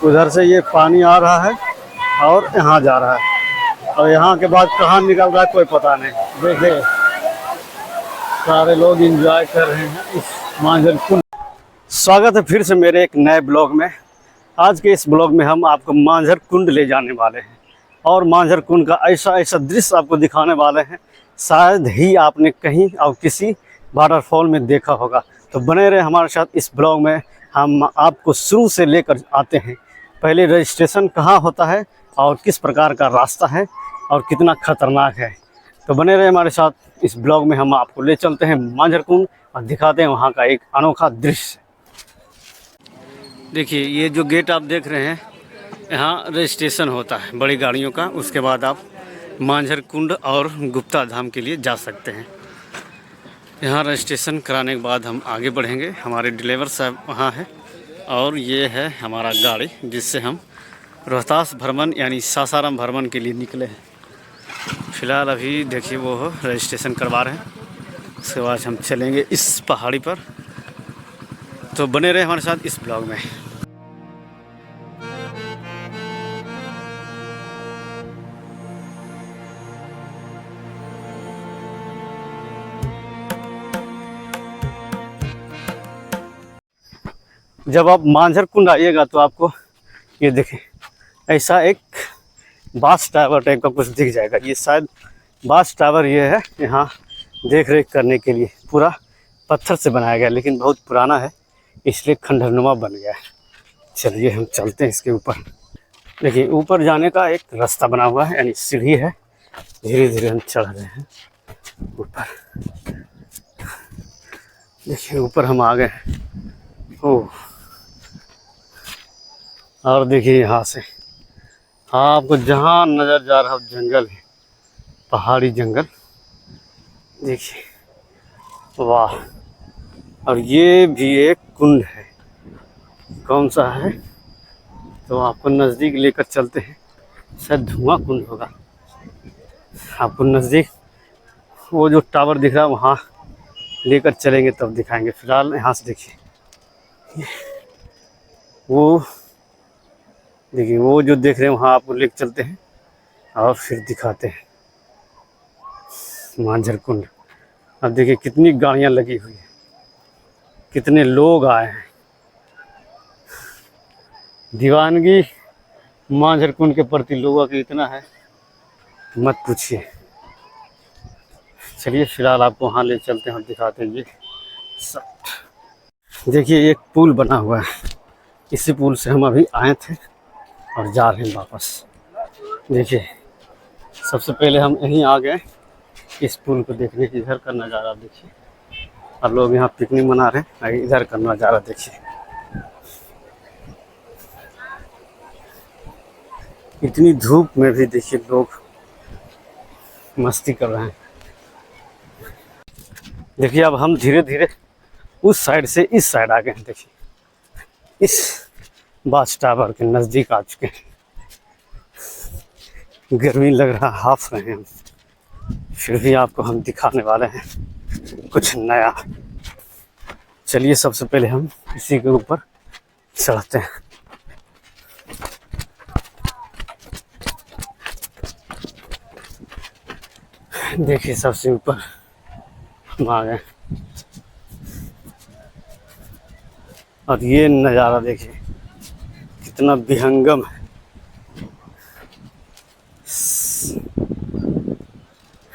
उधर से ये पानी आ रहा है और यहाँ जा रहा है, और यहाँ के बाद कहाँ निकल रहा है कोई पता नहीं। देखिए सारे लोग एंजॉय कर रहे हैं इस मांझर कुंड। स्वागत है फिर से मेरे एक नए ब्लॉग में। आज के इस ब्लॉग में हम आपको मांझर कुंड ले जाने वाले हैं और मांझर कुंड का ऐसा ऐसा दृश्य आपको दिखाने वाले हैं, शायद ही आपने कहीं और किसी वाटरफॉल में देखा होगा। तो बने रहे हमारे साथ इस ब्लॉग में। हम आपको शुरू से लेकर आते हैं, पहले रजिस्ट्रेशन कहाँ होता है और किस प्रकार का रास्ता है और कितना खतरनाक है। तो बने रहे हमारे साथ इस ब्लॉग में। हम आपको ले चलते हैं मांझर कुंड और दिखाते हैं वहाँ का एक अनोखा दृश्य। देखिए ये जो गेट आप देख रहे हैं, यहाँ रजिस्ट्रेशन होता है बड़ी गाड़ियों का, उसके बाद आप मांझर कुंड और गुप्ता धाम के लिए जा सकते हैं। यहाँ रजिस्ट्रेशन कराने के बाद हम आगे बढ़ेंगे। हमारे ड्राइवर साहब वहाँ है और ये है हमारा गाड़ी जिससे हम रोहतास भ्रमण यानी सासाराम भ्रमण के लिए निकले हैं। फ़िलहाल अभी देखिए वो रजिस्ट्रेशन करवा रहे हैं, उसके बाद हम चलेंगे इस पहाड़ी पर। तो बने रहे हमारे साथ इस ब्लॉग में। जब आप मांझर कुंड आइएगा तो आपको ये देखें ऐसा एक बास टावर टाइप का कुछ दिख जाएगा। ये शायद बास टावर ये है, यहाँ देख रेख करने के लिए। पूरा पत्थर से बनाया गया लेकिन बहुत पुराना है, इसलिए खंडहरनुमा बन गया है। चलिए हम चलते हैं इसके ऊपर। देखिए ऊपर जाने का एक रास्ता बना हुआ है, यानी सीढ़ी है। धीरे धीरे हम चढ़ रहे हैं ऊपर। देखिए ऊपर हम आ गए। ओह, और देखिए यहाँ से आपको जहाँ नज़र जा रहा है जंगल है, पहाड़ी जंगल। देखिए वाह। और ये भी एक कुंड है, कौन सा है तो आपको नज़दीक लेकर चलते हैं। शायद धुआं कुंड होगा। आपको नज़दीक वो जो टावर दिख रहा है वहाँ लेकर चलेंगे तब दिखाएंगे। फिलहाल यहाँ से देखिए वो, देखिए वो जो देख रहे हैं वहाँ आपको लेकर चलते हैं और फिर दिखाते हैं मांझर कुंड। अब देखिए कितनी गाड़ियाँ लगी हुई हैं, कितने लोग आए हैं। दीवानगी मांझर कुंड के प्रति लोगों की इतना है मत पूछिए। चलिए फिलहाल आपको वहाँ ले चलते हैं और दिखाते हैं ये सब। देखिए एक पुल बना हुआ है, इसी पुल से हम अभी आए थे और जा रहे हैं वापस। देखिए सबसे पहले हम यहीं आ गए इस पुल को देखने। इधर का नज़ारा देखिए, और लोग यहाँ पिकनिक मना रहे हैं। इधर का नज़ारा देखिए, इतनी धूप में भी देखिए लोग मस्ती कर रहे हैं। देखिए अब हम धीरे धीरे उस साइड से इस साइड आ गए हैं। देखिए इस बास टावर के नज़दीक आ चुके हैं। गर्मी लग रहा, हाफ रहे हैं हम, फिर भी आपको हम दिखाने वाले हैं कुछ नया। चलिए सबसे पहले हम इसी के ऊपर चढ़ते हैं। देखिए सबसे ऊपर हम आ गए और ये नज़ारा देखिए कितना विहंगम है।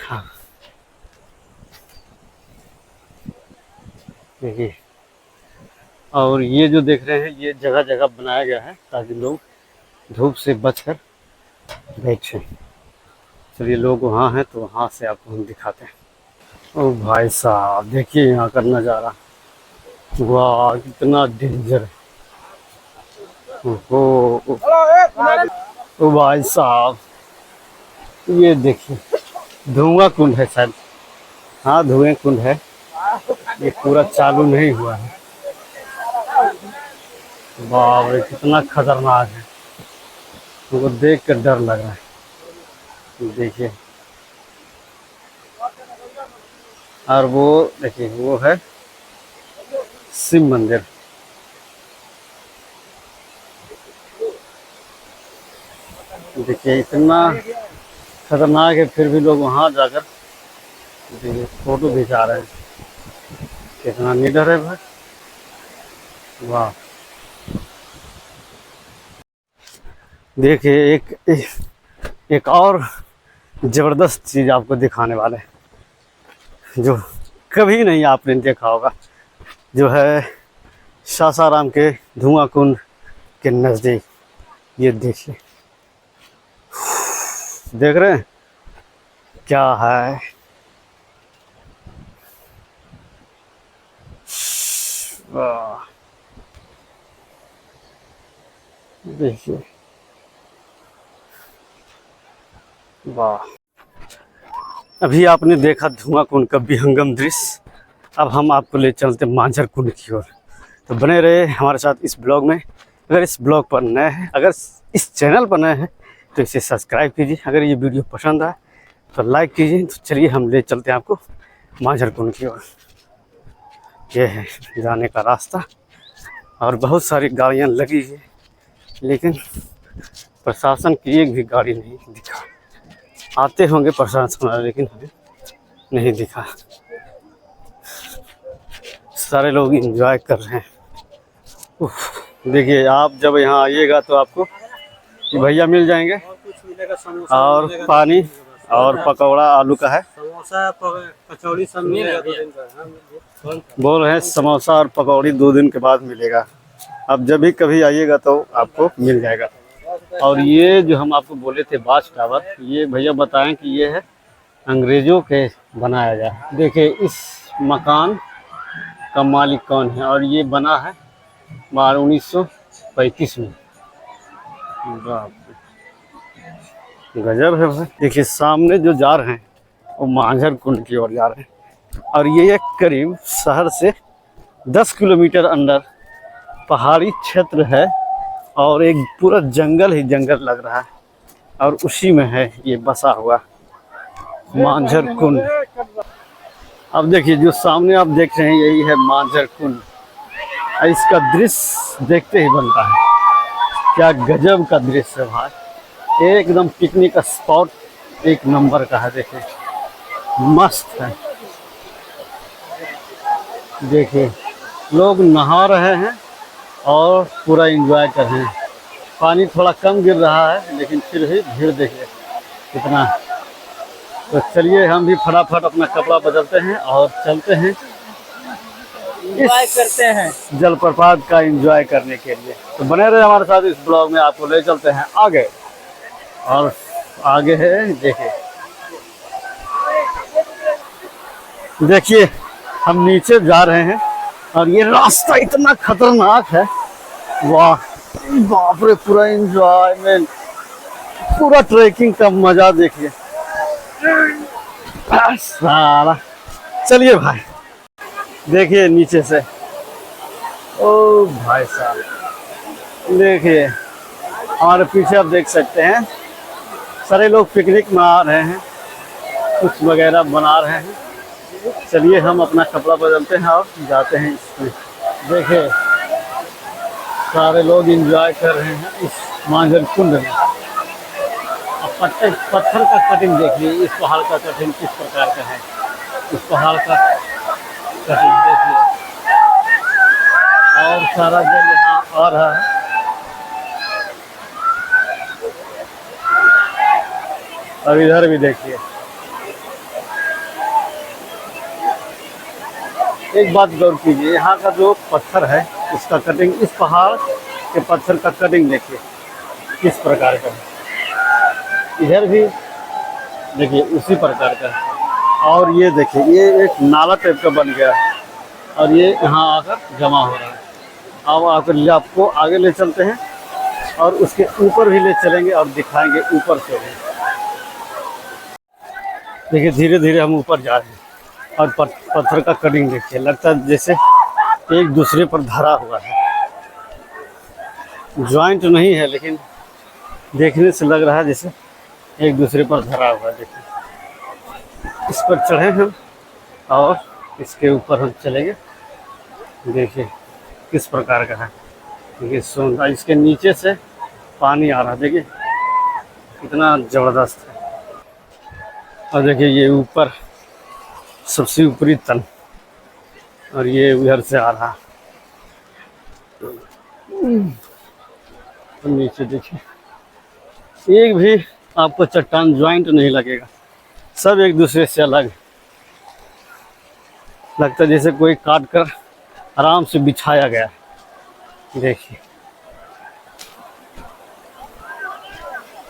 हाँ देखिए, और ये जो देख रहे हैं ये जगह जगह बनाया गया है ताकि लोग धूप से बचकर बैठें। चलिए लोग वहाँ हैं तो वहाँ से आपको हम दिखाते हैं। ओ भाई साहब देखिए यहाँ का नज़ारा, वाह कितना डेंजर है। ओ भाई साहब ये देखिए धुआं कुंड है शायद। हाँ धुएं कुंड है, ये पूरा चालू नहीं हुआ है। बाप रे कितना खतरनाक है, उनको देख कर डर लग रहा है। देखिए और वो देखिए वो है शिव मंदिर। देखिए इतना खतरनाक है, फिर भी लोग वहाँ जाकर देखिए फोटो खिंचा रहे हैं। कितना निडर है भाई, वाह। देखिए एक और ज़बरदस्त चीज़ आपको दिखाने वाले हैं, जो कभी नहीं आपने देखा होगा, जो है सासाराम के धुआं कुंड के नज़दीक। ये देखिए, देख रहे हैं क्या है, वाह। देखिए, वाह। अभी आपने देखा धुआं कुंड का विहंगम दृश्य, अब हम आपको ले चलते मांझर कुंड की ओर। तो बने रहे हमारे साथ इस ब्लॉग में। अगर इस ब्लॉग पर नए हैं, अगर इस चैनल पर नए हैं तो इसे सब्सक्राइब कीजिए। अगर ये वीडियो पसंद आए तो लाइक कीजिए। तो चलिए हम ले चलते हैं आपको मांझर कुंड की ओर। ये है जाने का रास्ता और बहुत सारी गाड़ियाँ लगी है, लेकिन प्रशासन की एक भी गाड़ी नहीं दिखा। आते होंगे प्रशासन, लेकिन हमें नहीं दिखा। सारे लोग एंजॉय कर रहे हैं। देखिए, आप जब यहाँ आइएगा तो आपको कि भैया मिल जाएंगे, और पानी और पकौड़ा आलू का है, समोसा कचौड़ी सब मिलेगा 2 दिन का। बोल रहे हैं समोसा और पकौड़ी 2 दिन के बाद मिलेगा। अब जब भी कभी आइएगा तो आपको मिल जाएगा। और ये जो हम आपको बोले थे वाच टावर, ये भैया बताएं कि ये है अंग्रेज़ों के बनाया गया। देखिए इस मकान का मालिक कौन है, और ये बना है 1935 में। बाप रे, गजब है भाई। देखिए सामने जो जा रहे हैं वो मांझर कुंड की ओर जा रहे हैं, और ये एक करीब शहर से 10 किलोमीटर अंदर पहाड़ी क्षेत्र है, और एक पूरा जंगल ही जंगल लग रहा है, और उसी में है ये बसा हुआ मांझर कुंड। अब देखिए जो सामने आप देख रहे हैं यही है मांझर कुंड। इसका दृश्य देखते ही बनता है, क्या गजब का दृश्य है भाई, एकदम पिकनिक स्पॉट एक नंबर का है। देखिए मस्त है। देखिए लोग नहा रहे हैं और पूरा एंजॉय कर रहे हैं। पानी थोड़ा कम गिर रहा है, लेकिन फिर भी भीड़ देखिए कितना। तो चलिए हम भी फटाफट अपना कपड़ा बदलते हैं और चलते हैं, एंजॉय करते हैं जलप्रपात का एंजॉय करने के लिए। तो बने रहे हमारे साथ इस ब्लॉग में, आपको ले चलते हैं आगे। और आगे है देखिए हम नीचे जा रहे हैं, और ये रास्ता इतना खतरनाक है, वाह बाप रे। पूरा एंजॉयमेंट, पूरा ट्रैकिंग का मजा देखिए सारा। चलिए भाई, देखिए नीचे से, ओ भाई साहब देखिए हमारे पीछे आप देख सकते हैं सारे लोग पिकनिक मना रहे हैं, कुछ वगैरह बना रहे हैं। चलिए हम अपना कपड़ा बदलते हैं और जाते हैं इसमें। देखिए सारे लोग एंजॉय कर रहे हैं इस मांझर कुंड में। अब पत्थर का कटिंग देखिए, इस पहाड़ का कटिंग किस प्रकार का है, इस पहाड़ का कटिंग देखिए, और सारा जल यहाँ आ रहा है। और इधर भी देखिए, एक बात गौर कीजिए, यहाँ का जो पत्थर है उसका कटिंग, इस पहाड़ के पत्थर का कटिंग देखिए किस प्रकार का है। इधर भी देखिए उसी प्रकार का है। और ये देखिए ये एक नाला टाइप का बन गया है, और ये यहाँ आकर जमा हो रहा है। अब आकर आपको आगे ले चलते हैं, और उसके ऊपर भी ले चलेंगे और दिखाएंगे ऊपर से भी। देखिए धीरे धीरे हम ऊपर जा रहे हैं, और पत्थर का कटिंग देखिए, लगता है जैसे एक दूसरे पर धरा हुआ है। जॉइंट नहीं है, लेकिन देखने से लग रहा है जैसे एक दूसरे पर धरा हुआ है। देखिए इस पर चढ़े हम, और इसके ऊपर हम चलेंगे। देखिए किस प्रकार का है, देखिए सोना, इसके नीचे से पानी आ रहा है। देखिए कितना जबरदस्त है। और देखिए ये ऊपर सबसे ऊपरी तल, और ये उधर से आ रहा। तो नीचे देखिए एक भी आपको चट्टान ज्वाइंट नहीं लगेगा, सब एक दूसरे से अलग है। लगता है जैसे कोई काट कर आराम से बिछाया गया है। देखिए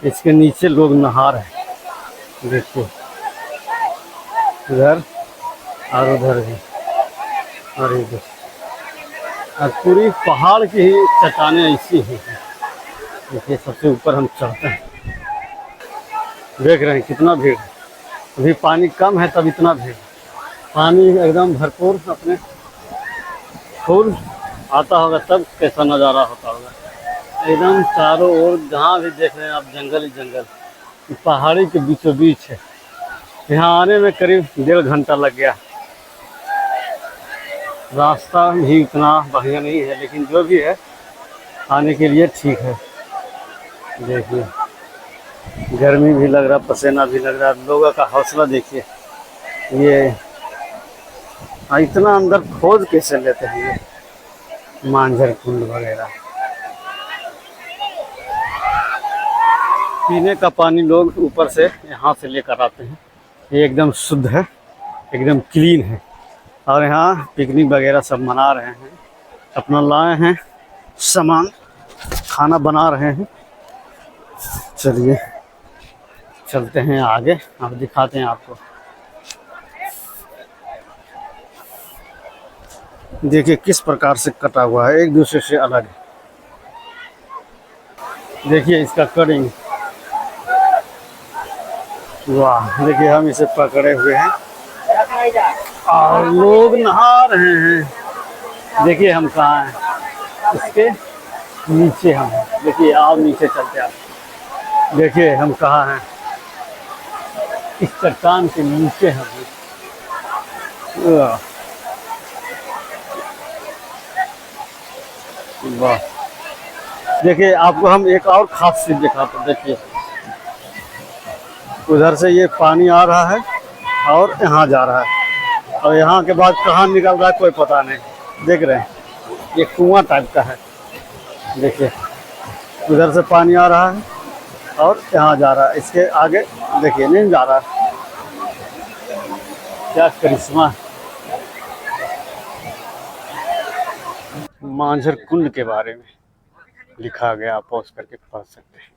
इसके नीचे लोग नहा रहे हैं। देखिए उधर और उधर भी, और इधर, और पूरी पहाड़ की ही चट्टानें ऐसी ही हैं। देखिए सबसे ऊपर हम चढ़ते हैं, देख रहे हैं कितना भीड़ है। अभी पानी कम है तब इतना भीड़, पानी एकदम भरपूर अपने फुल आता होगा तब कैसा नज़ारा होता होगा। एकदम चारों ओर जहाँ भी देख रहे हैं आप जंगल ही जंगल, पहाड़ी के बीचों बीच है। यहाँ आने में करीब 1.5 घंटा लग गया। रास्ता भी इतना बढ़िया नहीं है, लेकिन जो भी है आने के लिए ठीक है। देखिए गर्मी भी लग रहा, पसीना भी लग रहा, लोगों का हौसला देखिए। ये इतना अंदर खोद कैसे लेते हैं ये मांझर कुंड वगैरह। पीने का पानी लोग ऊपर से यहाँ से लेकर आते हैं। ये एकदम शुद्ध है, एकदम क्लीन है। और यहाँ पिकनिक वगैरह सब मना रहे हैं, अपना लाए हैं सामान, खाना बना रहे हैं। चलिए चलते हैं आगे, अब दिखाते हैं आपको। देखिए किस प्रकार से कटा हुआ है, एक दूसरे से अलग है। देखिए इसका कटिंग, वाह। देखिए हम इसे पकड़े हुए हैं और लोग नहा रहे हैं। देखिए हम कहाँ हैं, इसके नीचे हम हैं। देखिए आप नीचे चलते आप, देखिए हम कहाँ हैं, इस चट्टान के नीचे हम हैं। वाह। देखिए आपको हम एक और खास चीज दिखाते हैं। देखिए उधर से ये पानी आ रहा है और यहाँ जा रहा है, और यहाँ के बाद कहाँ निकल रहा है कोई पता नहीं। देख रहे हैं ये कुआं टाइप का है। देखिए उधर से पानी आ रहा है और यहाँ जा रहा है, इसके आगे देखिए नहीं जा रहा है। क्या करिश्मा। मांझर कुंड के बारे में लिखा गया, आप पॉज करके पढ़ सकते हैं।